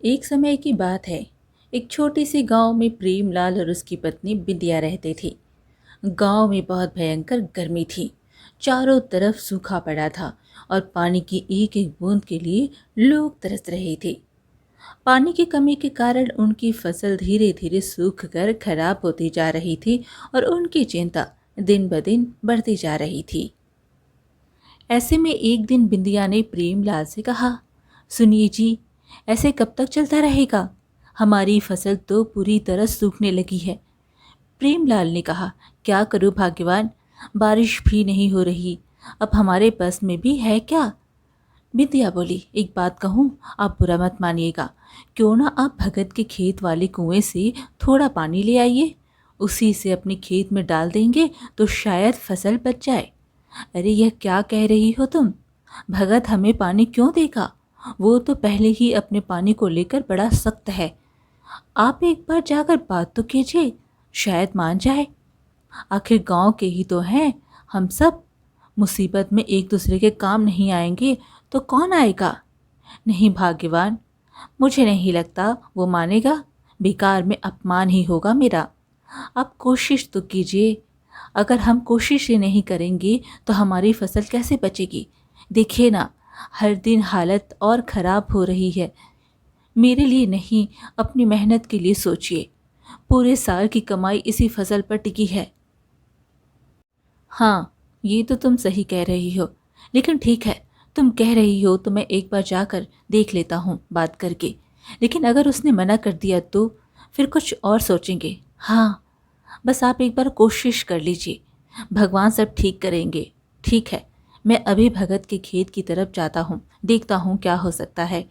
एक समय की बात है। एक छोटे से गांव में प्रेमलाल और उसकी पत्नी बिंदिया रहते थे। गांव में बहुत भयंकर गर्मी थी। चारों तरफ सूखा पड़ा था और पानी की एक एक बूंद के लिए लोग तरस रहे थे। पानी की कमी के कारण उनकी फसल धीरे धीरे सूख कर खराब होती जा रही थी और उनकी चिंता दिन ब दिन बढ़ती जा रही थी। ऐसे में एक दिन बिंदिया ने प्रेमलाल से कहा, सुनिए जी, ऐसे कब तक चलता रहेगा? हमारी फसल तो पूरी तरह सूखने लगी है। प्रेमलाल ने कहा, क्या करूं भाग्यवान, बारिश भी नहीं हो रही। अब हमारे बस में भी है क्या? बिंदिया बोली, एक बात कहूँ, आप बुरा मत मानिएगा। क्यों ना आप भगत के खेत वाले कुएं से थोड़ा पानी ले आइए। उसी से अपने खेत में डाल देंगे तो शायद फसल बच जाए। अरे यह क्या कह रही हो तुम? भगत हमें पानी क्यों देगा? वो तो पहले ही अपने पानी को लेकर बड़ा सख्त है। आप एक बार जाकर बात तो कीजिए, शायद मान जाए। आखिर गांव के ही तो हैं हम सब। मुसीबत में एक दूसरे के काम नहीं आएंगे तो कौन आएगा? नहीं भाग्यवान, मुझे नहीं लगता वो मानेगा। बेकार में अपमान ही होगा मेरा। आप कोशिश तो कीजिए। अगर हम कोशिश ही नहीं करेंगे तो हमारी फसल कैसे बचेगी? देखिए ना, हर दिन हालत और ख़राब हो रही है। मेरे लिए नहीं, अपनी मेहनत के लिए सोचिए। पूरे साल की कमाई इसी फसल पर टिकी है। हाँ, ये तो तुम सही कह रही हो। लेकिन ठीक है, तुम कह रही हो तो मैं एक बार जाकर देख लेता हूँ बात करके। लेकिन अगर उसने मना कर दिया तो फिर कुछ और सोचेंगे। हाँ, बस आप एक बार कोशिश कर लीजिए। भगवान सब ठीक करेंगे। ठीक है, मैं अभी भगत के खेत की तरफ जाता हूँ, देखता हूँ क्या हो सकता है।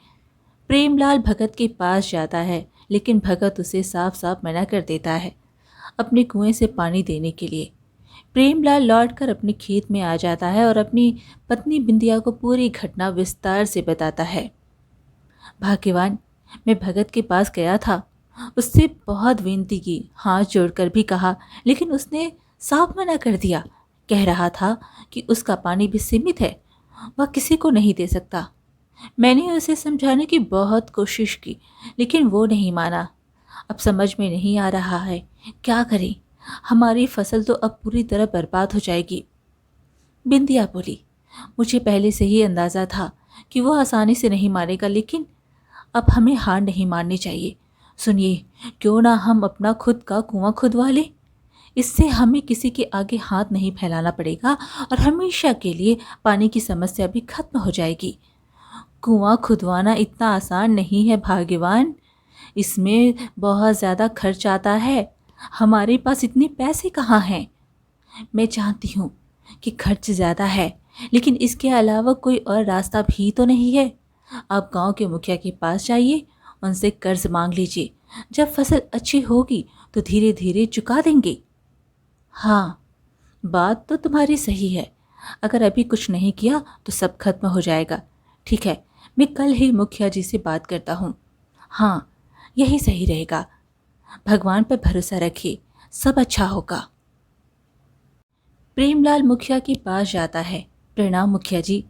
प्रेमलाल भगत के पास जाता है, लेकिन भगत उसे साफ साफ मना कर देता है अपने कुएं से पानी देने के लिए। प्रेमलाल लौटकर अपने खेत में आ जाता है और अपनी पत्नी बिंदिया को पूरी घटना विस्तार से बताता है। भाग्यवान, मैं भगत के पास गया था। उससे बहुत विनती की, हाथ जोड़कर भी कहा, लेकिन उसने साफ मना कर दिया। कह रहा था कि उसका पानी भी सीमित है, वह किसी को नहीं दे सकता। मैंने उसे समझाने की बहुत कोशिश की, लेकिन वो नहीं माना। अब समझ में नहीं आ रहा है क्या करें। हमारी फसल तो अब पूरी तरह बर्बाद हो जाएगी। बिंदिया बोली, मुझे पहले से ही अंदाजा था कि वो आसानी से नहीं मानेगा, लेकिन अब हमें हार नहीं माननी चाहिए। सुनिए, क्यों ना हम अपना खुद का कुआं खुदवा लें। इससे हमें किसी के आगे हाथ नहीं फैलाना पड़ेगा और हमेशा के लिए पानी की समस्या भी खत्म हो जाएगी। कुआं खुदवाना इतना आसान नहीं है भाग्यवान। इसमें बहुत ज़्यादा खर्च आता है। हमारे पास इतने पैसे कहाँ हैं? मैं जानती हूँ कि खर्च ज़्यादा है, लेकिन इसके अलावा कोई और रास्ता भी तो नहीं है। आप गांव के मुखिया के पास जाइए, उनसे कर्ज मांग लीजिए। जब फसल अच्छी होगी तो धीरे धीरे चुका देंगे। हाँ, बात तो तुम्हारी सही है। अगर अभी कुछ नहीं किया तो सब खत्म हो जाएगा। ठीक है, मैं कल ही मुखिया जी से बात करता हूँ। हाँ, यही सही रहेगा। भगवान पर भरोसा रखिए, सब अच्छा होगा। प्रेमलाल मुखिया के पास जाता है। प्रणाम मुखिया जी।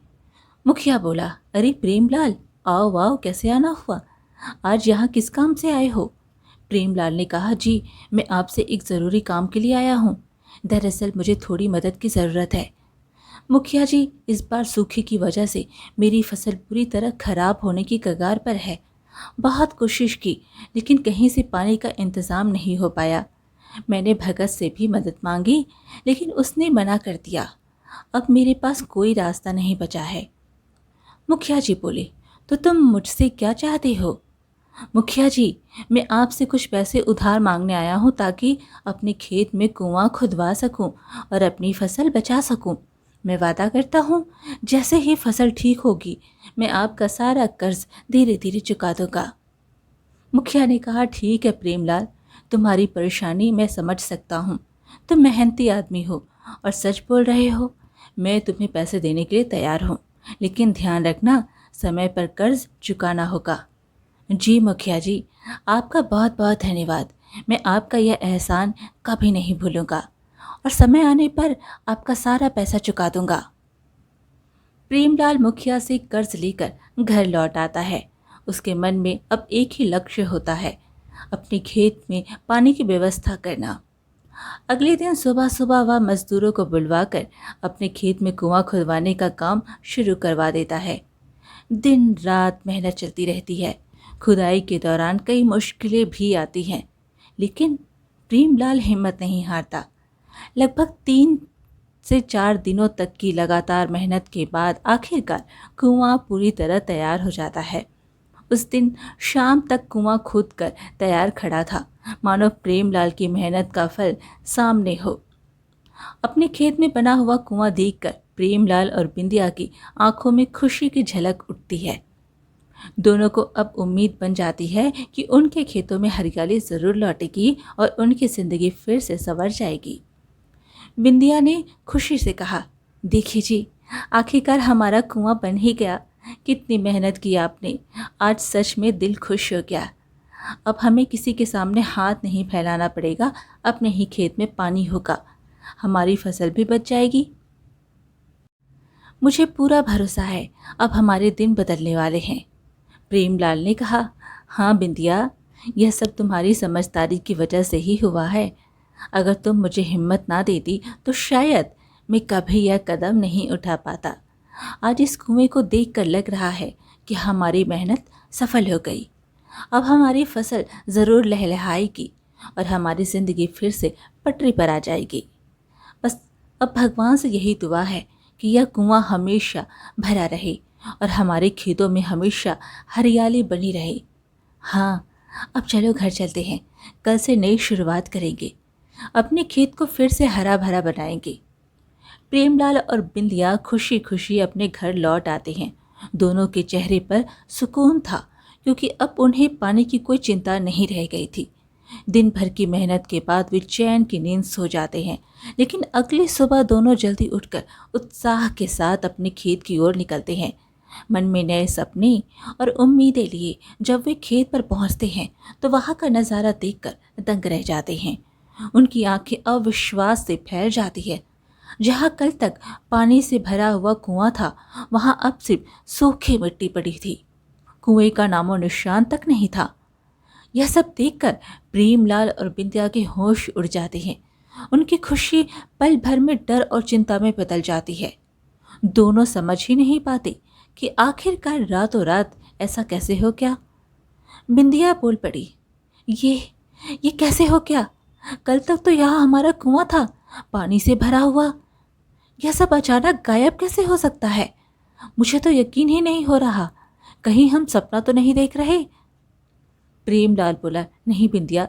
मुखिया बोला, अरे प्रेमलाल, आओ आओ, कैसे आना हुआ? आज यहाँ किस काम से आए हो? प्रेमलाल ने कहा, जी मैं आपसे एक ज़रूरी काम के लिए आया हूँ। दरअसल मुझे थोड़ी मदद की ज़रूरत है। मुखिया जी, इस बार सूखे की वजह से मेरी फसल पूरी तरह खराब होने की कगार पर है। बहुत कोशिश की, लेकिन कहीं से पानी का इंतज़ाम नहीं हो पाया। मैंने भगत से भी मदद मांगी, लेकिन उसने मना कर दिया। अब मेरे पास कोई रास्ता नहीं बचा है। मुखिया जी बोले, तो तुम मुझसे क्या चाहते हो? मुखिया जी, मैं आपसे कुछ पैसे उधार मांगने आया हूँ ताकि अपने खेत में कुआं खुदवा सकूं और अपनी फसल बचा सकूं। मैं वादा करता हूँ, जैसे ही फसल ठीक होगी मैं आपका सारा कर्ज धीरे धीरे चुका दूंगा। मुखिया ने कहा, ठीक है प्रेमलाल, तुम्हारी परेशानी मैं समझ सकता हूँ। तुम मेहनती आदमी हो और सच बोल रहे हो। मैं तुम्हें पैसे देने के लिए तैयार हूँ, लेकिन ध्यान रखना, समय पर कर्ज चुकाना होगा। जी मुखिया जी, आपका बहुत बहुत धन्यवाद। मैं आपका यह एहसान कभी नहीं भूलूंगा और समय आने पर आपका सारा पैसा चुका दूंगा। प्रेमलाल मुखिया से कर्ज लेकर घर लौट आता है। उसके मन में अब एक ही लक्ष्य होता है, अपने खेत में पानी की व्यवस्था करना। अगले दिन सुबह सुबह वह मजदूरों को बुलवाकर अपने खेत में कुआं खुदवाने का काम शुरू करवा देता है। दिन रात मेहनत चलती रहती है। खुदाई के दौरान कई मुश्किलें भी आती हैं, लेकिन प्रेमलाल हिम्मत नहीं हारता। लगभग 3 से 4 दिनों तक की लगातार मेहनत के बाद आखिरकार कुआं पूरी तरह तैयार हो जाता है। उस दिन शाम तक कुआं खोद कर तैयार खड़ा था, मानो प्रेमलाल की मेहनत का फल सामने हो। अपने खेत में बना हुआ कुआं देखकर प्रेमलाल और बिंदिया की आंखों में खुशी की झलक उठती है। दोनों को अब उम्मीद बन जाती है कि उनके खेतों में हरियाली जरूर लौटेगी और उनकी जिंदगी फिर से संवर जाएगी। बिंदिया ने खुशी से कहा, देखिए जी, आखिरकार हमारा कुआं बन ही गया। कितनी मेहनत की आपने, आज सच में दिल खुश हो गया। अब हमें किसी के सामने हाथ नहीं फैलाना पड़ेगा, अपने ही खेत में पानी होगा, हमारी फसल भी बच जाएगी। मुझे पूरा भरोसा है अब हमारे दिन बदलने वाले हैं। प्रेमलाल ने कहा, हाँ बिंदिया, यह सब तुम्हारी समझदारी की वजह से ही हुआ है। अगर तुम मुझे हिम्मत ना देती तो शायद मैं कभी यह कदम नहीं उठा पाता। आज इस कुएं को देखकर लग रहा है कि हमारी मेहनत सफल हो गई। अब हमारी फसल ज़रूर लहलहाएगी और हमारी ज़िंदगी फिर से पटरी पर आ जाएगी। बस अब भगवान से यही दुआ है कि यह कुआं हमेशा भरा रहे और हमारे खेतों में हमेशा हरियाली बनी रहे। हाँ, अब चलो घर चलते हैं, कल से नई शुरुआत करेंगे, अपने खेत को फिर से हरा भरा बनाएंगे। प्रेमलाल और बिंदिया खुशी खुशी अपने घर लौट आते हैं। दोनों के चेहरे पर सुकून था, क्योंकि अब उन्हें पानी की कोई चिंता नहीं रह गई थी। दिन भर की मेहनत के बाद वे चैन की नींद सो जाते हैं, लेकिन अगली सुबह दोनों जल्दी उठकर उत्साह के साथ अपने खेत की ओर निकलते हैं। मन में नए सपने और उम्मीदें लिए जब वे खेत पर पहुंचते हैं तो वहां का नज़ारा देखकर दंग रह जाते हैं। उनकी आंखें अविश्वास से फैल जाती है। जहां कल तक पानी से भरा हुआ कुआं था, वहां अब सिर्फ सूखी मिट्टी पड़ी थी। कुएं का नामो निशान तक नहीं था। यह सब देखकर प्रेमलाल और बिंदिया के होश उड़ जाते हैं। उनकी खुशी पल भर में डर और चिंता में बदल जाती है। दोनों समझ ही नहीं पाते कि आखिरकार रातों रात ऐसा कैसे हो गया। बिंदिया बोल पड़ी, ये कैसे हो गया? कल तक तो यहाँ हमारा कुआं था, पानी से भरा हुआ। यह सब अचानक गायब कैसे हो सकता है? मुझे तो यकीन ही नहीं हो रहा। कहीं हम सपना तो नहीं देख रहे? प्रेमलाल बोला, नहीं बिंदिया,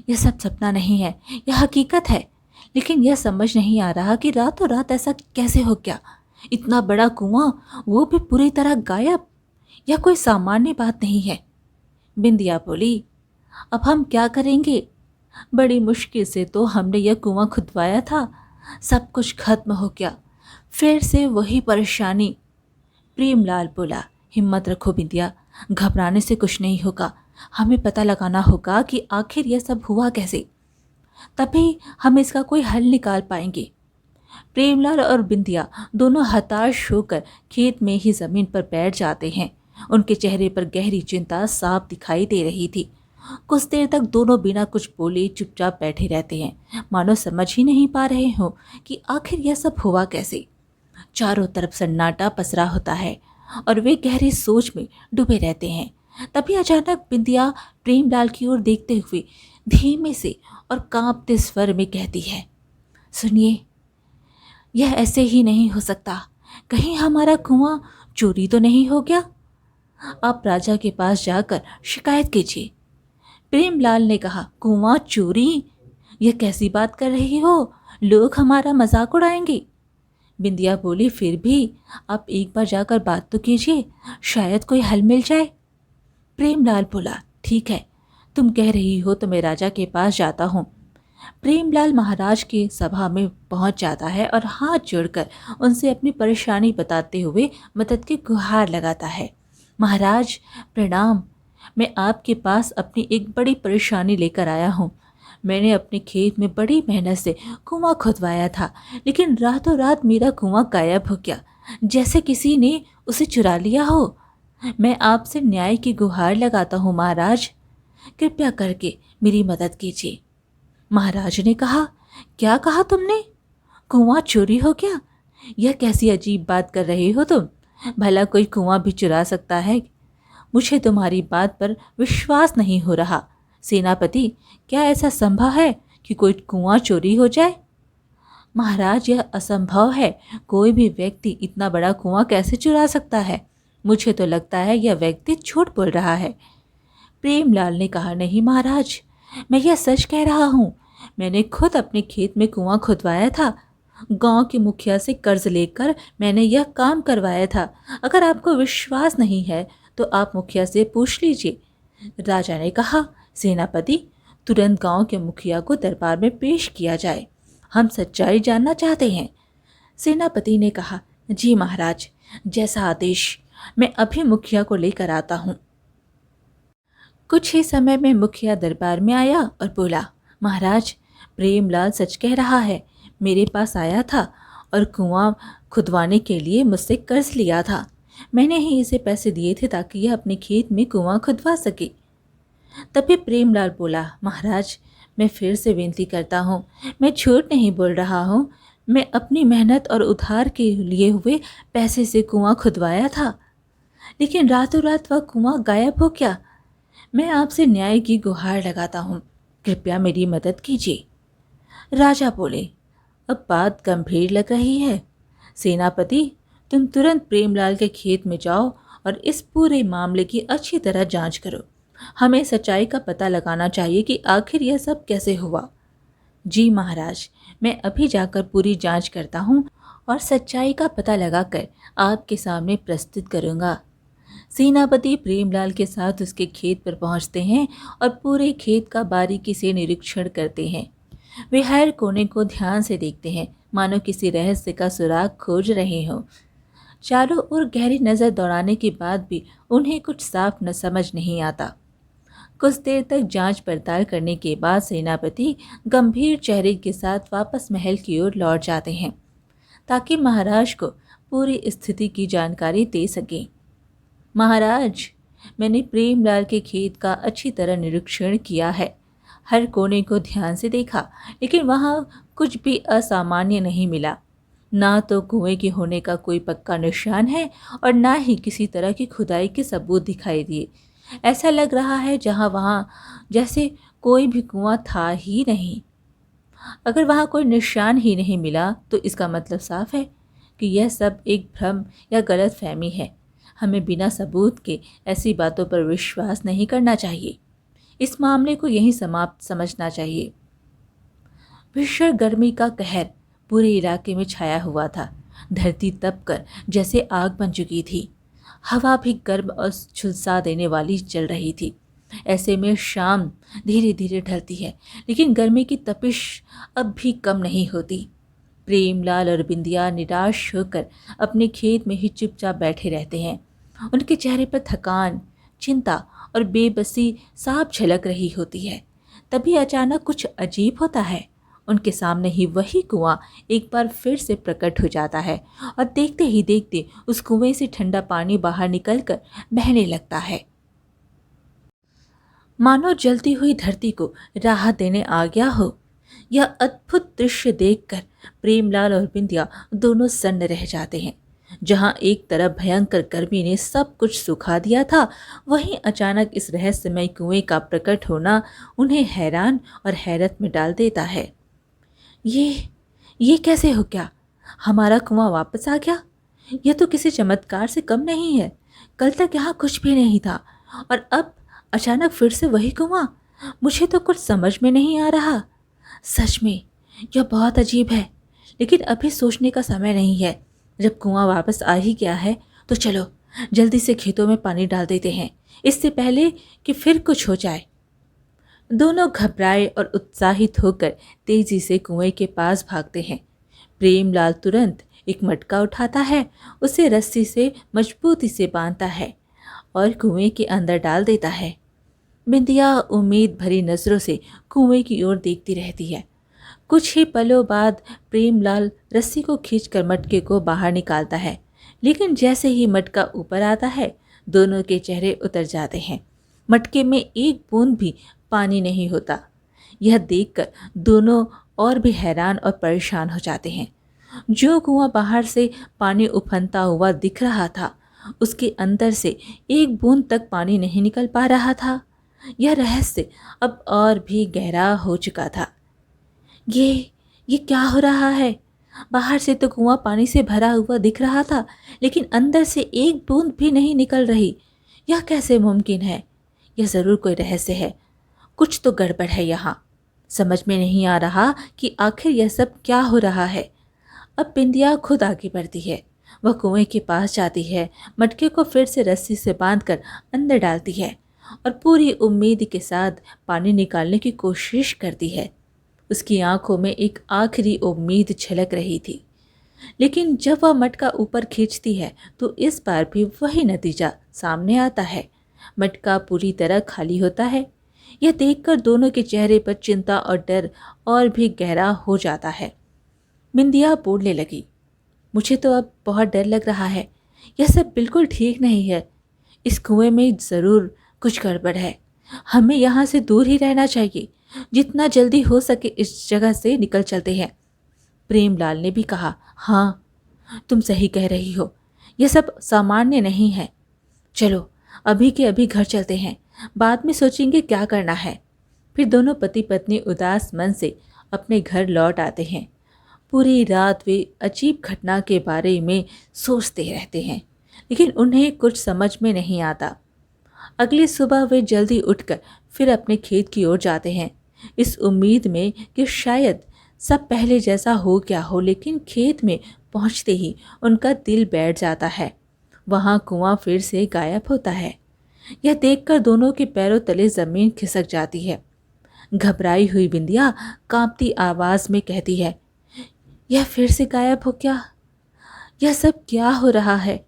यह सब सपना नहीं है, यह हकीकत है। लेकिन यह समझ नहीं आ रहा कि रातों रात ऐसा कैसे हो गया। इतना बड़ा कुआं, वो भी पूरी तरह गायब। यह कोई सामान्य बात नहीं है। बिंदिया बोली, अब हम क्या करेंगे? बड़ी मुश्किल से तो हमने यह कुआं खुदवाया था, सब कुछ खत्म हो गया, फिर से वही परेशानी। प्रेमलाल बोला, हिम्मत रखो बिंदिया, घबराने से कुछ नहीं होगा। हमें पता लगाना होगा कि आखिर यह सब हुआ कैसे, तभी हम इसका कोई हल निकाल पाएंगे। प्रेमलाल और बिंदिया दोनों हताश होकर खेत में ही जमीन पर बैठ जाते हैं। उनके चेहरे पर गहरी चिंता साफ दिखाई दे रही थी। कुछ देर तक दोनों बिना कुछ बोले चुपचाप बैठे रहते हैं, मानो समझ ही नहीं पा रहे हो कि आखिर यह सब हुआ कैसे। चारों तरफ सन्नाटा पसरा होता है और वे गहरी सोच में डूबे रहते हैं। तभी अचानक बिंदिया प्रेमलाल की ओर देखते हुए धीमे से और कांपते स्वर में कहती है, सुनिए, यह ऐसे ही नहीं हो सकता। कहीं हमारा कुआं चोरी तो नहीं हो गया? आप राजा के पास जाकर शिकायत कीजिए। प्रेमलाल ने कहा, कुआं चोरी? यह कैसी बात कर रही हो? लोग हमारा मजाक उड़ाएंगे। बिंदिया बोली, फिर भी आप एक बार जाकर बात तो कीजिए, शायद कोई हल मिल जाए। प्रेमलाल बोला, ठीक है, तुम कह रही हो तो मैं राजा के पास जाता हूँ। प्रेमलाल महाराज की सभा में पहुंच जाता है और हाथ जोड़कर उनसे अपनी परेशानी बताते हुए मदद की गुहार लगाता है। महाराज प्रणाम, मैं आपके पास अपनी एक बड़ी परेशानी लेकर आया हूँ। मैंने अपने खेत में बड़ी मेहनत से कुआं खुदवाया था, लेकिन रातों रात मेरा कुआं गायब हो गया, जैसे किसी ने उसे चुरा लिया हो। मैं आपसे न्याय की गुहार लगाता हूँ महाराज, कृपया करके मेरी मदद कीजिए। महाराज ने कहा, क्या कहा तुमने? कुआं चोरी हो गया? यह कैसी अजीब बात कर रहे हो तुम? भला कोई कुआं भी चुरा सकता है? मुझे तुम्हारी बात पर विश्वास नहीं हो रहा। सेनापति, क्या ऐसा संभव है कि कोई कुआं चोरी हो जाए? महाराज, यह असंभव है। कोई भी व्यक्ति इतना बड़ा कुआं कैसे चुरा सकता है? मुझे तो लगता है यह व्यक्ति झूठ बोल रहा है। प्रेमलाल ने कहा, नहीं महाराज, मैं यह सच कह रहा हूँ। मैंने खुद अपने खेत में कुआं खुदवाया था। गांव के मुखिया से कर्ज लेकर मैंने यह काम करवाया था। अगर आपको विश्वास नहीं है तो आप मुखिया से पूछ लीजिए। राजा ने कहा, सेनापति, तुरंत गांव के मुखिया को दरबार में पेश किया जाए। हम सच्चाई जानना चाहते हैं। सेनापति ने कहा, जी महाराज, जैसा आदेश। मैं अभी मुखिया को लेकर आता हूँ। कुछ ही समय में मुखिया दरबार में आया और बोला, महाराज, प्रेमलाल सच कह रहा है। मेरे पास आया था और कुआं खुदवाने के लिए मुझसे कर्ज लिया था। मैंने ही इसे पैसे दिए थे ताकि यह अपने खेत में कुआं खुदवा सके। तभी प्रेमलाल बोला, महाराज, मैं फिर से विनती करता हूँ, मैं झूठ नहीं बोल रहा हूँ। मैं अपनी मेहनत और उधार के लिए हुए पैसे से कुआं खुदवाया था, लेकिन रातों रात वह कुआं गायब हो गया। मैं आपसे न्याय की गुहार लगाता हूँ, कृपया मेरी मदद कीजिए। राजा बोले, अब बात गंभीर लग रही है। सेनापति, तुम तुरंत प्रेमलाल के खेत में जाओ और इस पूरे मामले की अच्छी तरह जांच करो। हमें सच्चाई का पता लगाना चाहिए कि आखिर यह सब कैसे हुआ। जी महाराज, मैं अभी जाकर पूरी जांच करता हूँ और सच्चाई का पता लगाकर आपके सामने प्रस्तुत करूँगा। सेनापति प्रेमलाल के साथ उसके खेत पर पहुंचते हैं और पूरे खेत का बारीकी से निरीक्षण करते हैं। वे हर कोने को ध्यान से देखते हैं, मानो किसी रहस्य का सुराग खोज रहे हों। चारों ओर गहरी नज़र दौड़ाने के बाद भी उन्हें कुछ साफ न समझ नहीं आता। कुछ देर तक जांच पड़ताल करने के बाद सेनापति गंभीर चेहरे के साथ वापस महल की ओर लौट जाते हैं ताकि महाराज को पूरी स्थिति की जानकारी दे सकें। महाराज, मैंने प्रेमलाल के खेत का अच्छी तरह निरीक्षण किया है। हर कोने को ध्यान से देखा, लेकिन वहाँ कुछ भी असामान्य नहीं मिला। ना तो कुएं के होने का कोई पक्का निशान है और ना ही किसी तरह की खुदाई के सबूत दिखाई दिए। ऐसा लग रहा है वहाँ जैसे कोई भी कुआं था ही नहीं। अगर वहाँ कोई निशान ही नहीं मिला तो इसका मतलब साफ है कि यह सब एक भ्रम या गलत फहमी है। हमें बिना सबूत के ऐसी बातों पर विश्वास नहीं करना चाहिए। इस मामले को यहीं समाप्त समझना चाहिए। भीषण गर्मी का कहर पूरे इलाके में छाया हुआ था। धरती तपकर जैसे आग बन चुकी थी। हवा भी गर्म और झुलसा देने वाली चल रही थी। ऐसे में शाम धीरे धीरे ढलती है, लेकिन गर्मी की तपिश अब भी कम नहीं होती। प्रेमलाल और बिंदिया निराश होकर अपने खेत में ही चुपचाप बैठे रहते हैं। उनके चेहरे पर थकान, चिंता और बेबसी साफ झलक रही होती है। तभी अचानक कुछ अजीब होता है। उनके सामने ही वही कुआं एक बार फिर से प्रकट हो जाता है और देखते ही देखते उस कुएं से ठंडा पानी बाहर निकलकर बहने लगता है। मानो जलती हुई धरती को राहत देने आ गया हो। यह अद्भुत दृश्य देखकर प्रेमलाल और बिंदिया दोनों सन्न रह जाते हैं। जहां एक तरफ भयंकर गर्मी ने सब कुछ सुखा दिया था, वहीं अचानक इस रहस्यमय कुएं का प्रकट होना उन्हें हैरान और हैरत में डाल देता है। ये कैसे हो गया? हमारा कुआं वापस आ गया? यह तो किसी चमत्कार से कम नहीं है। कल तक यहाँ कुछ भी नहीं था और अब अचानक फिर से वही कुआं। मुझे तो कुछ समझ में नहीं आ रहा। सच में यह बहुत अजीब है, लेकिन अभी सोचने का समय नहीं है। जब कुआं वापस आ ही गया है तो चलो जल्दी से खेतों में पानी डाल देते हैं, इससे पहले कि फिर कुछ हो जाए। दोनों घबराए और उत्साहित होकर तेजी से कुएं के पास भागते हैं। प्रेमलाल तुरंत एक मटका उठाता है, उसे रस्सी से मजबूती से बांधता है और कुएं के अंदर डाल देता है। बिंदिया उम्मीद भरी नजरों से कुएं की ओर देखती रहती है। कुछ ही पलों बाद प्रेमलाल रस्सी को खींचकर मटके को बाहर निकालता है, लेकिन जैसे ही मटका ऊपर आता है दोनों के चेहरे उतर जाते हैं। मटके में एक बूंद भी पानी नहीं होता। यह देखकर दोनों और भी हैरान और परेशान हो जाते हैं। जो कुआं बाहर से पानी उफनता हुआ दिख रहा था, उसके अंदर से एक बूंद तक पानी नहीं निकल पा रहा था। यह रहस्य अब और भी गहरा हो चुका था। ये क्या हो रहा है? बाहर से तो कुआं पानी से भरा हुआ दिख रहा था, लेकिन अंदर से एक बूंद भी नहीं निकल रही। यह कैसे मुमकिन है? यह ज़रूर कोई रहस्य है। कुछ तो गड़बड़ है यहाँ। समझ में नहीं आ रहा कि आखिर यह सब क्या हो रहा है। अब बिंदिया खुद आगे बढ़ती है। वह कुएं के पास जाती है, मटके को फिर से रस्सी से बांधकर अंदर डालती है और पूरी उम्मीद के साथ पानी निकालने की कोशिश करती है। उसकी आंखों में एक आखिरी उम्मीद झलक रही थी। लेकिन जब वह मटका ऊपर खींचती है तो इस बार भी वही नतीजा सामने आता है। मटका पूरी तरह खाली होता है। यह देखकर दोनों के चेहरे पर चिंता और डर और भी गहरा हो जाता है। बिंदिया बोलने लगी, मुझे तो अब बहुत डर लग रहा है। यह सब बिल्कुल ठीक नहीं है। इस कुएं में ज़रूर कुछ गड़बड़ है। हमें यहाँ से दूर ही रहना चाहिए। जितना जल्दी हो सके इस जगह से निकल चलते हैं। प्रेमलाल ने भी कहा, हाँ, तुम सही कह रही हो। यह सब सामान्य नहीं है। चलो अभी के अभी घर चलते हैं, बाद में सोचेंगे क्या करना है। फिर दोनों पति पत्नी उदास मन से अपने घर लौट आते हैं। पूरी रात वे अजीब घटना के बारे में सोचते रहते हैं, लेकिन उन्हें कुछ समझ में नहीं आता। अगली सुबह वे जल्दी उठकर फिर अपने खेत की ओर जाते हैं, इस उम्मीद में कि शायद सब पहले जैसा हो गया हो। लेकिन खेत में पहुंचते ही उनका दिल बैठ जाता है। वहां कुआं फिर से गायब होता है। यह देखकर दोनों के पैरों तले जमीन खिसक जाती है। घबराई हुई बिंदिया कांपती आवाज में कहती है, यह फिर से गायब हो गया? यह सब क्या हो रहा है?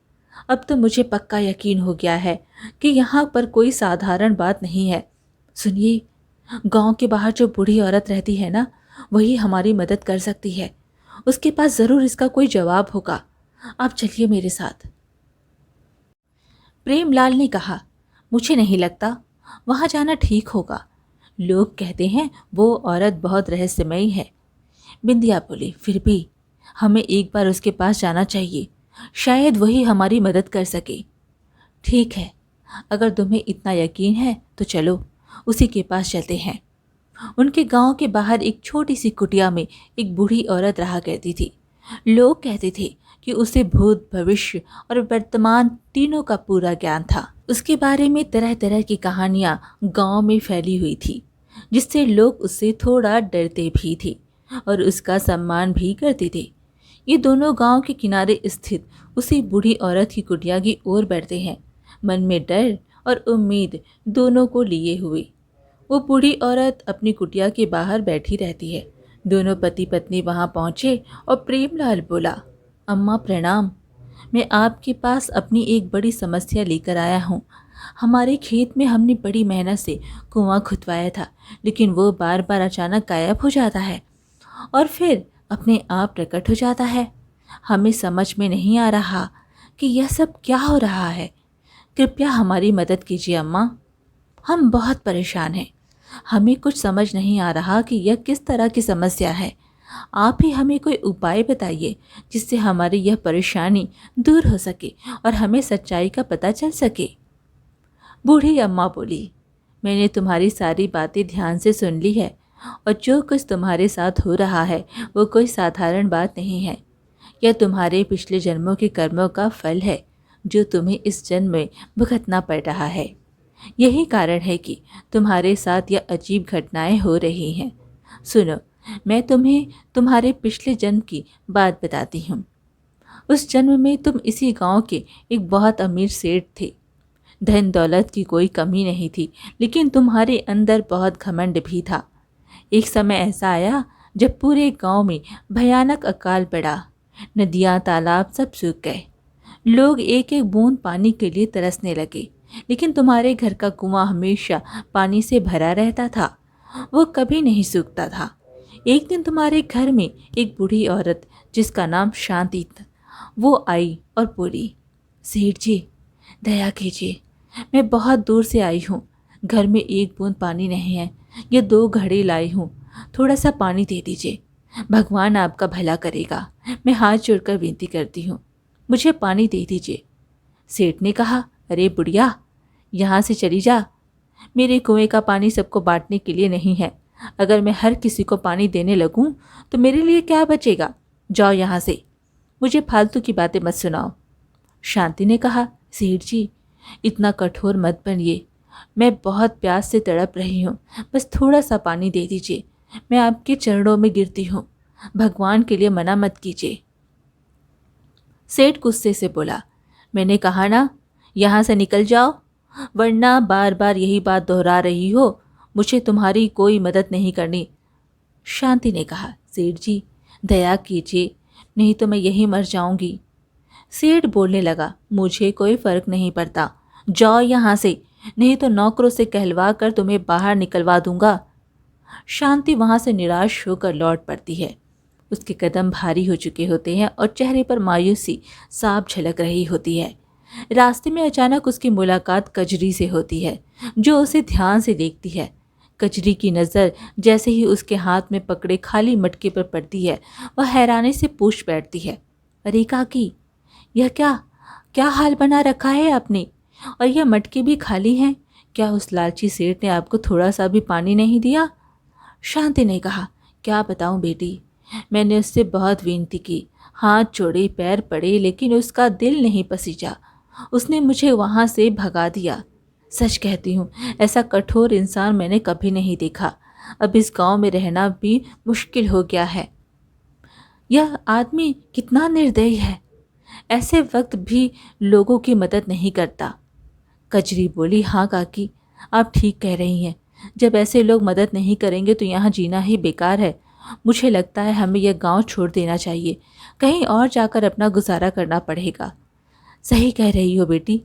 अब तो मुझे पक्का यकीन हो गया है कि यहाँ पर कोई साधारण बात नहीं है। सुनिए, गांव के बाहर जो बूढ़ी औरत रहती है ना, वही हमारी मदद कर सकती है। उसके पास ज़रूर इसका कोई जवाब होगा। आप चलिए मेरे साथ। प्रेमलाल ने कहा, मुझे नहीं लगता वहाँ जाना ठीक होगा। लोग कहते हैं वो औरत बहुत रहस्यमयी है। बिंदिया बोली, फिर भी हमें एक बार उसके पास जाना चाहिए। शायद वही हमारी मदद कर सके। ठीक है, अगर तुम्हें इतना यकीन है तो चलो उसी के पास चलते हैं। उनके गांव के बाहर एक छोटी सी कुटिया में एक बूढ़ी औरत रहा करती थी। लोग कहते थे कि उसे भूत, भविष्य और वर्तमान तीनों का पूरा ज्ञान था। उसके बारे में तरह तरह की कहानियां गांव में फैली हुई थी, जिससे लोग उससे थोड़ा डरते भी थे और उसका सम्मान भी करते थे। ये दोनों गांव के किनारे स्थित उसी बूढ़ी औरत की कुटिया की ओर बढ़ते हैं, मन में डर और उम्मीद दोनों को लिए हुए। वो बूढ़ी औरत अपनी कुटिया के बाहर बैठी रहती है। दोनों पति पत्नी वहां पहुंचे और प्रेमलाल बोला, अम्मा प्रणाम। मैं आपके पास अपनी एक बड़ी समस्या लेकर आया हूँ। हमारे खेत में हमने बड़ी मेहनत से कुआं खुदवाया था, लेकिन वो बार बार अचानक गायब हो जाता है और फिर अपने आप प्रकट हो जाता है। हमें समझ में नहीं आ रहा कि यह सब क्या हो रहा है। कृपया हमारी मदद कीजिए अम्मा। हम बहुत परेशान हैं। हमें कुछ समझ नहीं आ रहा कि यह किस तरह की समस्या है। आप ही हमें कोई उपाय बताइए जिससे हमारी यह परेशानी दूर हो सके और हमें सच्चाई का पता चल सके। बूढ़ी अम्मा बोली, मैंने तुम्हारी सारी बातें ध्यान से सुन ली है और जो कुछ तुम्हारे साथ हो रहा है वो कोई साधारण बात नहीं है। यह तुम्हारे पिछले जन्मों के कर्मों का फल है जो तुम्हें इस जन्म में भुगतना पड़ रहा है। यही कारण है कि तुम्हारे साथ यह अजीब घटनाएं हो रही हैं। सुनो, मैं तुम्हें तुम्हारे पिछले जन्म की बात बताती हूँ। उस जन्म में तुम इसी गांव के एक बहुत अमीर सेठ थे। धन दौलत की कोई कमी नहीं थी, लेकिन तुम्हारे अंदर बहुत घमंड भी था। एक समय ऐसा आया जब पूरे गांव में भयानक अकाल पड़ा। नदियाँ, तालाब सब सूख गए। लोग एक एक बूंद पानी के लिए तरसने लगे, लेकिन तुम्हारे घर का कुआं हमेशा पानी से भरा रहता था। वो कभी नहीं सूखता था। एक दिन तुम्हारे घर में एक बूढ़ी औरत जिसका नाम शांति था, वो आई और बोली, सेठ जी, दया कीजिए, मैं बहुत दूर से आई हूँ, घर में एक बूंद पानी नहीं है, ये 2 घड़ी लाई हूँ, थोड़ा सा पानी दे दीजिए, भगवान आपका भला करेगा, मैं हाथ जोड़कर विनती करती हूँ, मुझे पानी दे दीजिए। सेठ ने कहा, अरे बुढ़िया, यहाँ से चली जा, मेरे कुएं का पानी सबको बांटने के लिए नहीं है, अगर मैं हर किसी को पानी देने लगूं तो मेरे लिए क्या बचेगा, जाओ यहाँ से, मुझे फालतू की बातें मत सुनाओ। शांति ने कहा, सेठ जी, इतना कठोर मत बनिए, मैं बहुत प्यास से तड़प रही हूँ, बस थोड़ा सा पानी दे दीजिए, मैं आपके चरणों में गिरती हूँ, भगवान के लिए मना मत कीजिए। सेठ गुस्से से बोला, मैंने कहा ना, यहाँ से निकल जाओ, वरना बार बार यही बात दोहरा रही हो, मुझे तुम्हारी कोई मदद नहीं करनी। शांति ने कहा, सेठ जी दया कीजिए, नहीं तो मैं यहीं मर जाऊंगी। सेठ बोलने लगा, मुझे कोई फर्क नहीं पड़ता, जाओ यहाँ से, नहीं तो नौकरों से कहलवा कर तुम्हें बाहर निकलवा दूंगा। शांति वहां से निराश होकर लौट पड़ती है। उसके कदम भारी हो चुके होते हैं और चेहरे पर मायूसी साफ झलक रही होती है। रास्ते में अचानक उसकी मुलाकात कजरी से होती है, जो उसे ध्यान से देखती है। कजरी की नज़र जैसे ही उसके हाथ में पकड़े खाली मटके पर पड़ती है, वह हैरानी से पूछ बैठती है, अरे काकी, यह क्या क्या हाल बना रखा है आपने, और यह मटके भी खाली हैं, क्या उस लालची सेठ ने आपको थोड़ा सा भी पानी नहीं दिया? शांति ने कहा, क्या बताऊं बेटी, मैंने उससे बहुत विनती की, हाथ जोड़े, पैर पड़े, लेकिन उसका दिल नहीं पसीजा, उसने मुझे वहाँ से भगा दिया। सच कहती हूँ, ऐसा कठोर इंसान मैंने कभी नहीं देखा, अब इस गांव में रहना भी मुश्किल हो गया है। यह आदमी कितना निर्दयी है, ऐसे वक्त भी लोगों की मदद नहीं करता। कजरी बोली, हाँ काकी, आप ठीक कह रही हैं, जब ऐसे लोग मदद नहीं करेंगे तो यहाँ जीना ही बेकार है। मुझे लगता है हमें यह गांव छोड़ देना चाहिए, कहीं और जाकर अपना गुजारा करना पड़ेगा। सही कह रही हो बेटी,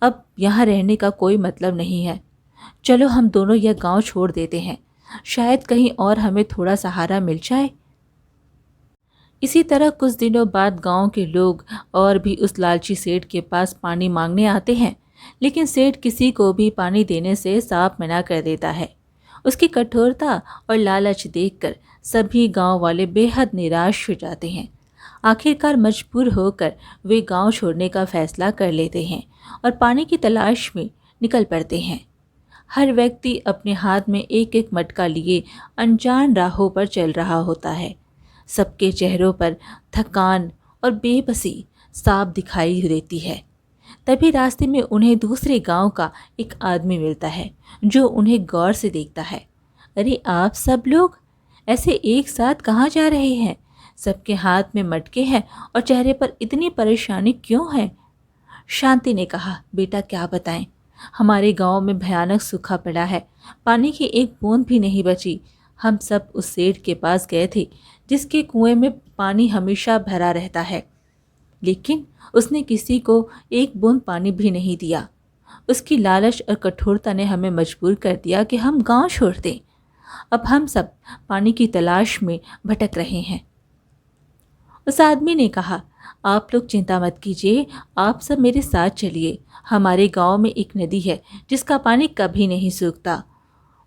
अब यहाँ रहने का कोई मतलब नहीं है, चलो हम दोनों यह गांव छोड़ देते हैं, शायद कहीं और हमें थोड़ा सहारा मिल जाए। इसी तरह कुछ दिनों बाद गांव के लोग और भी उस लालची सेठ के पास पानी मांगने आते हैं, लेकिन सेठ किसी को भी पानी देने से साफ मना कर देता है। उसकी कठोरता और लालच देखकर सभी गांव वाले बेहद निराश हो जाते हैं। आखिरकार मजबूर होकर वे गांव छोड़ने का फैसला कर लेते हैं और पानी की तलाश में निकल पड़ते हैं। हर व्यक्ति अपने हाथ में एक एक मटका लिए अनजान राहों पर चल रहा होता है। सबके चेहरों पर थकान और बेबसी साफ दिखाई देती है। तभी रास्ते में उन्हें दूसरे गांव का एक आदमी मिलता है, जो उन्हें गौर से देखता है। अरे आप सब लोग ऐसे एक साथ कहाँ जा रहे हैं? सबके हाथ में मटके हैं और चेहरे पर इतनी परेशानी क्यों है? शांति ने कहा, बेटा क्या बताएं, हमारे गांव में भयानक सूखा पड़ा है, पानी की एक बूंद भी नहीं बची। हम सब उस सेठ के पास गए थे, जिसके कुएं में पानी हमेशा भरा रहता है, लेकिन उसने किसी को एक बूंद पानी भी नहीं दिया। उसकी लालच और कठोरता ने हमें मजबूर कर दिया कि हम गांव छोड़ दें। अब हम सब पानी की तलाश में भटक रहे हैं। उस आदमी ने कहा, आप लोग चिंता मत कीजिए, आप सब मेरे साथ चलिए। हमारे गांव में एक नदी है जिसका पानी कभी नहीं सूखता।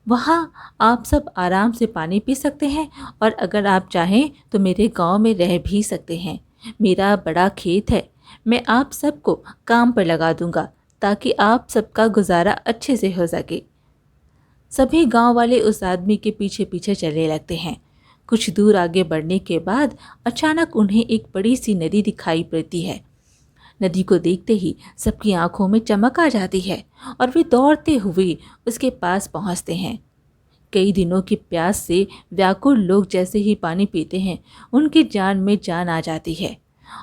वहाँ आप सब आराम से पानी पी सकते हैं और अगर आप चाहें तो मेरे गांव में रह भी सकते हैं। मेरा बड़ा खेत है, मैं आप सबको काम पर लगा दूंगा ताकि आप सबका गुजारा अच्छे से हो सके। सभी गांव वाले उस आदमी के पीछे पीछे चलने लगते हैं। कुछ दूर आगे बढ़ने के बाद अचानक उन्हें एक बड़ी सी नदी दिखाई पड़ती है। नदी को देखते ही सबकी आंखों में चमक आ जाती है और वे दौड़ते हुए उसके पास पहुंचते हैं। कई दिनों की प्यास से व्याकुल लोग जैसे ही पानी पीते हैं, उनकी जान में जान आ जाती है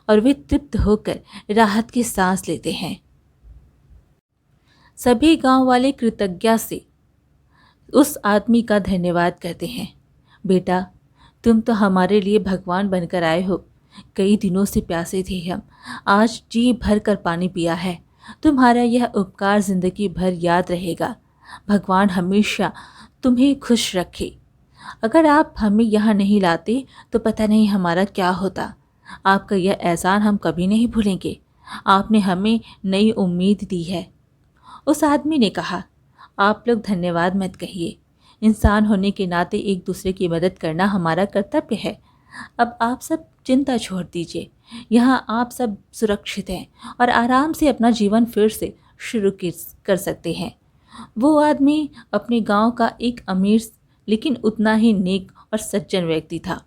और वे तृप्त होकर राहत की सांस लेते हैं। सभी गांव वाले कृतज्ञता से उस आदमी का धन्यवाद करते हैं। बेटा, तुम तो हमारे लिए भगवान बनकर आए हो। कई दिनों से प्यासे थे हम, आज जी भर कर पानी पिया है। तुम्हारा यह उपकार जिंदगी भर याद रहेगा। भगवान हमेशा तुम्हें खुश रखे। अगर आप हमें यहाँ नहीं लाते तो पता नहीं हमारा क्या होता। आपका यह एहसान हम कभी नहीं भूलेंगे। आपने हमें नई उम्मीद दी है। उस आदमी ने कहा, आप लोग धन्यवाद मत कहिए। इंसान होने के नाते एक दूसरे की मदद करना हमारा कर्तव्य है। अब आप सब चिंता छोड़ दीजिए। यहाँ आप सब सुरक्षित हैं और आराम से अपना जीवन फिर से शुरू कर सकते हैं। वो आदमी अपने गांव का एक अमीर लेकिन उतना ही नेक और सज्जन व्यक्ति था।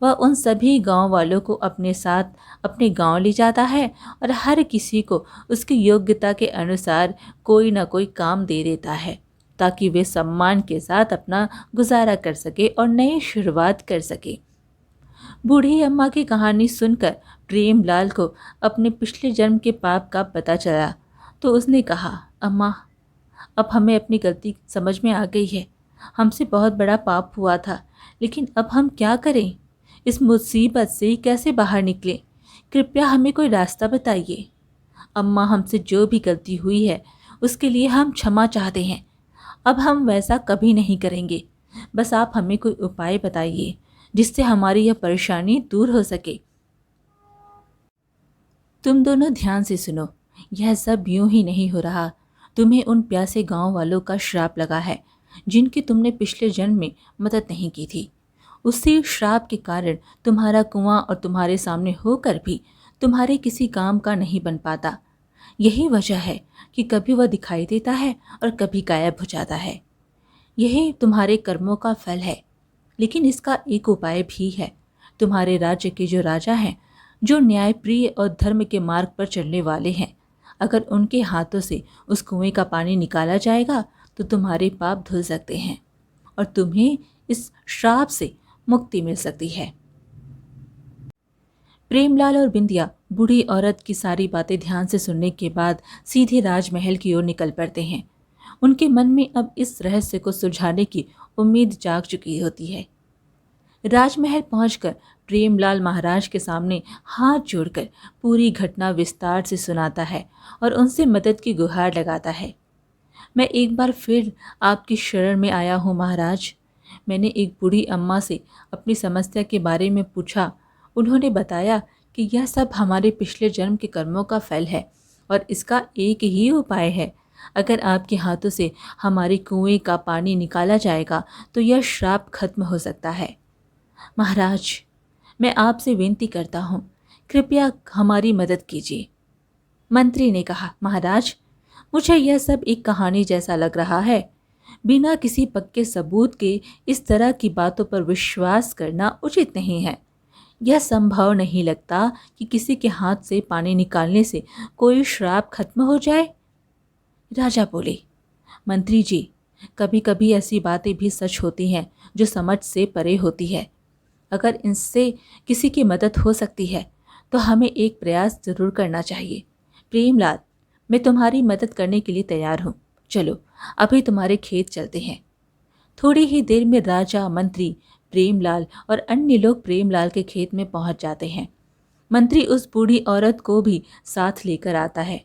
वह उन सभी गांव वालों को अपने साथ अपने गांव ले जाता है और हर किसी को उसकी योग्यता के अनुसार कोई ना कोई काम दे देता है, ताकि वे सम्मान के साथ अपना गुजारा कर सके और नई शुरुआत कर सके। बूढ़ी अम्मा की कहानी सुनकर प्रेमलाल को अपने पिछले जन्म के पाप का पता चला, तो उसने कहा, अम्मा, अब हमें अपनी गलती समझ में आ गई है। हमसे बहुत बड़ा पाप हुआ था, लेकिन अब हम क्या करें? इस मुसीबत से कैसे बाहर निकलें? कृपया हमें कोई रास्ता बताइए। अम्मा, हमसे जो भी गलती हुई है उसके लिए हम क्षमा चाहते हैं। अब हम वैसा कभी नहीं करेंगे। बस आप हमें कोई उपाय बताइए जिससे हमारी यह परेशानी दूर हो सके। तुम दोनों ध्यान से सुनो। यह सब यूं ही नहीं हो रहा। तुम्हें उन प्यासे गांव वालों का श्राप लगा है जिनकी तुमने पिछले जन्म में मदद नहीं की थी। उसी श्राप के कारण तुम्हारा कुआं और तुम्हारे सामने होकर भी तुम्हारे किसी काम का नहीं बन पाता। यही वजह है कि कभी वह दिखाई देता है और कभी गायब हो जाता है। यही तुम्हारे कर्मों का फल है। लेकिन इसका एक उपाय भी है। तुम्हारे राज्य के जो राजा हैं, जो न्यायप्रिय और धर्म के मार्ग पर चलने वाले हैं, अगर उनके हाथों से उस कुएं का पानी निकाला जाएगा तो तुम्हारे पाप धुल सकते हैं और तुम्हें इस श्राप से मुक्ति मिल सकती है। प्रेमलाल और बिंदिया बूढ़ी औरत की सारी बातें ध्यान से सुनने के बाद सीधे राजमहल की ओर निकल पड़ते हैं। उनके मन में अब इस रहस्य को सुलझाने की उम्मीद जाग चुकी होती है। राजमहल पहुंचकर प्रेमलाल महाराज के सामने हाथ जोड़कर पूरी घटना विस्तार से सुनाता है और उनसे मदद की गुहार लगाता है। मैं एक बार फिर आपकी शरण में आया हूँ महाराज। मैंने एक बूढ़ी अम्मा से अपनी समस्या के बारे में पूछा। उन्होंने बताया कि यह सब हमारे पिछले जन्म के कर्मों का फल है और इसका एक ही उपाय है। अगर आपके हाथों से हमारे कुएं का पानी निकाला जाएगा तो यह श्राप खत्म हो सकता है। महाराज, मैं आपसे विनती करता हूँ, कृपया हमारी मदद कीजिए। मंत्री ने कहा, महाराज, मुझे यह सब एक कहानी जैसा लग रहा है। बिना किसी पक्के सबूत के इस तरह की बातों पर विश्वास करना उचित नहीं है। यह संभव नहीं लगता कि किसी के हाथ से पानी निकालने से कोई श्राप खत्म हो जाए। राजा बोले, मंत्री जी, कभी कभी ऐसी बातें भी सच होती हैं जो समझ से परे होती है। अगर इनसे किसी की मदद हो सकती है तो हमें एक प्रयास जरूर करना चाहिए। प्रेमलाल, मैं तुम्हारी मदद करने के लिए तैयार हूँ। चलो अभी तुम्हारे खेत चलते हैं। थोड़ी ही देर में राजा, मंत्री, प्रेमलाल और अन्य लोग प्रेमलाल के खेत में पहुंच जाते हैं। मंत्री उस बूढ़ी औरत को भी साथ लेकर आता है।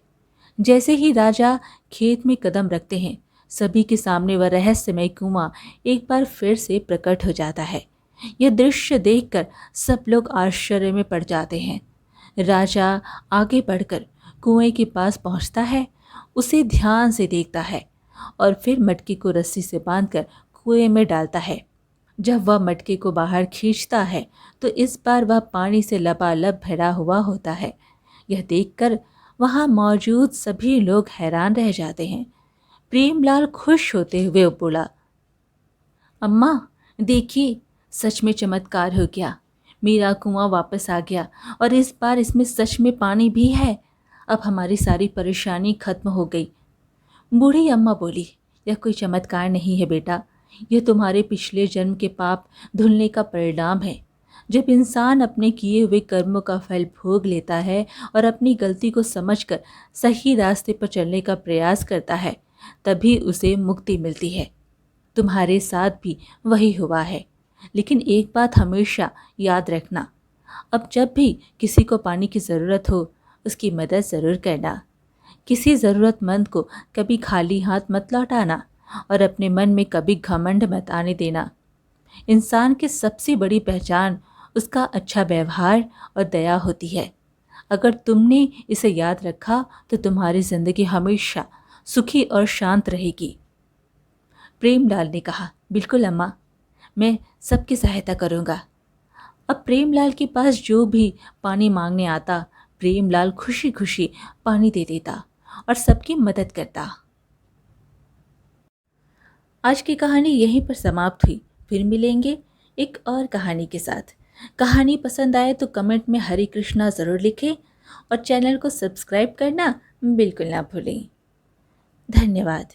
जैसे ही राजा खेत में कदम रखते हैं, सभी के सामने वह रहस्यमय कुआं एक बार फिर से प्रकट हो जाता है। यह दृश्य देखकर सब लोग आश्चर्य में पड़ जाते हैं। राजा आगे बढ़कर कुएं के पास पहुंचता है, उसे ध्यान से देखता है और फिर मटके को रस्सी से बांधकर कुएं में डालता है। जब वह मटके को बाहर खींचता है तो इस बार वह पानी से लबालब भरा हुआ होता है। यह देखकर वहां मौजूद सभी लोग हैरान रह जाते हैं। प्रेमलाल खुश होते हुए बोला, अम्मा देखिए, सच में चमत्कार हो गया। मेरा कुआं वापस आ गया और इस बार इसमें सच में पानी भी है। अब हमारी सारी परेशानी खत्म हो गई। बूढ़ी अम्मा बोली, यह कोई चमत्कार नहीं है बेटा, यह तुम्हारे पिछले जन्म के पाप धुलने का परिणाम है। जब इंसान अपने किए हुए कर्मों का फल भोग लेता है और अपनी गलती को समझकर सही रास्ते पर चलने का प्रयास करता है, तभी उसे मुक्ति मिलती है। तुम्हारे साथ भी वही हुआ है। लेकिन एक बात हमेशा याद रखना, अब जब भी किसी को पानी की ज़रूरत हो, उसकी मदद ज़रूर करना। किसी ज़रूरतमंद को कभी खाली हाथ मत लौटाना और अपने मन में कभी घमंड मत आने देना। इंसान की सबसे बड़ी पहचान उसका अच्छा व्यवहार और दया होती है। अगर तुमने इसे याद रखा तो तुम्हारी जिंदगी हमेशा सुखी और शांत रहेगी। प्रेमलाल ने कहा, बिल्कुल अम्मा, मैं सबकी सहायता करूँगा। अब प्रेमलाल के पास जो भी पानी मांगने आता, प्रेमलाल खुशी खुशी पानी दे देता और सबकी मदद करता। आज की कहानी यहीं पर समाप्त हुई। फिर मिलेंगे एक और कहानी के साथ। कहानी पसंद आए तो कमेंट में हरे कृष्णा ज़रूर लिखें और चैनल को सब्सक्राइब करना बिल्कुल ना भूलें। धन्यवाद।